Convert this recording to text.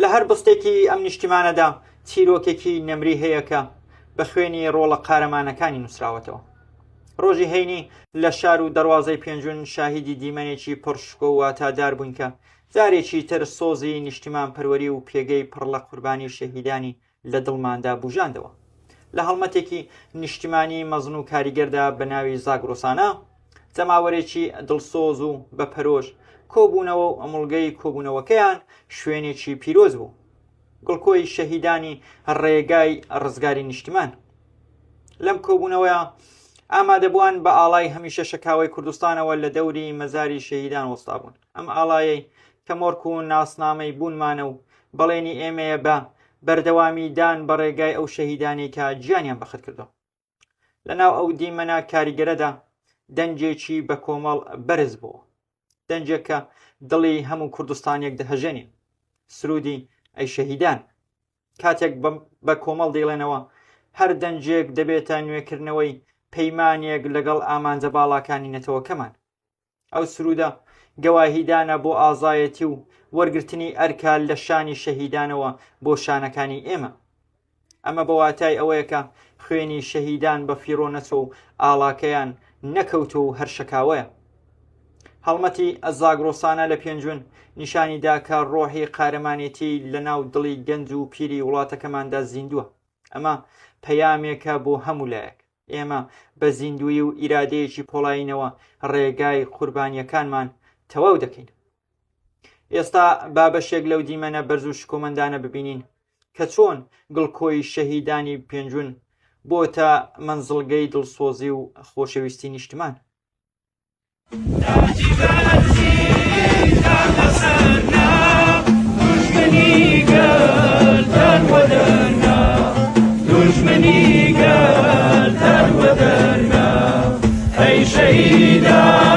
لە هەر بستێکی ئەم نیشتیمانەدا چیرۆکێکی نەمری هەیە کە بە خوێنی ڕۆڵە قارەمانەکانی نووسراوەتەوە. ڕۆژی هەینی لە شار و دەواازەی پێنجون شاهیدی دیمەنێکی پڕشکۆ و واتادار بووین کە جارێکی تر سۆزی نیشتیمان پەروەری و پێگەی پڕ لە قوربانی و شەهیدانی لە دڵماندا بوژاندەوە. لە هەڵمەتێکی نیشتیمانی مەزن و کاریگەردا بە ناوی زاگرۆسانە جەماوەرێکی دڵسۆز و بە پەرۆژ کۆبوونەوە و ئەمڵگەی کۆبوونەوەکەیان شوێنێکی پیرۆز بوو، گڵکۆی شەهیدانی ڕێگای ڕزگاری نیشتیمان. لەم کۆبوونەوەیە ئامادەبووان بە ئاڵای هەمیشە شەکاوی کوردستانەوە لە دەوری مەزاری شەهیدان وەستا بوون. ئەم ئاڵایەی کە مۆرک و ناسنامەی بوونمانە و بەڵێنی ئێمەیە بە بەردەوامی دان بە ڕێگای ئەو شەهیدانی کە گیانیان بەخت کردەوە. لەناو ئەو دیمەنە کاریگەرەدا دەنجێکی بە کۆمەڵ بەرز بووە، دەنجێک کە دڵی هەموو کوردستانێک دەهەژێنێ. سرودی ئەی شەهیدان. کاتێک بە کۆمەڵ دێڵێنەوە هەر دەنجێک دەبێتە نوێکردنەوەی پەیمانێک لەگەڵ ئامانجە باڵاکانی نەتەوەکەمان. ئەو سرودە گەواهیدانە بۆ ئازایەتی و وەرگرتنی ئەرکە لە شانی شەهیدانەوە بۆ شانەکانی ئێمە. ئەمە بە واتای ئەوەیە کە خوێنی شەهیدان بە فیرۆنەچە و ئاڵاکەیان نەکەوتە و هەر شەکاوەیە. هەڵمەتی زاگرۆسانە لە پێنجون نیشانیدا کە ڕۆحی قارەمانێتی لە ناو دڵی گەنج و پیری وڵاتەکەماندا زیندووە. ئەمە پەیامێکە بۆ هەموو لایەک. ئێمە بە زیندوی و ئیرادەیەکی پۆڵاینەوە ڕێگای قوربانیەکانمان تەواو دەکەین. ئێستا با بەشێک لەو دیمەنە بەرز و شکۆمەندانە ببینین کە چۆن گڵکۆی شەهیدانی پێنجون بۆتە مەنزڵگەی دڵسۆزی و خۆشەویستی نیشتمان. دشمنی گل در ودرنا ای شهیدان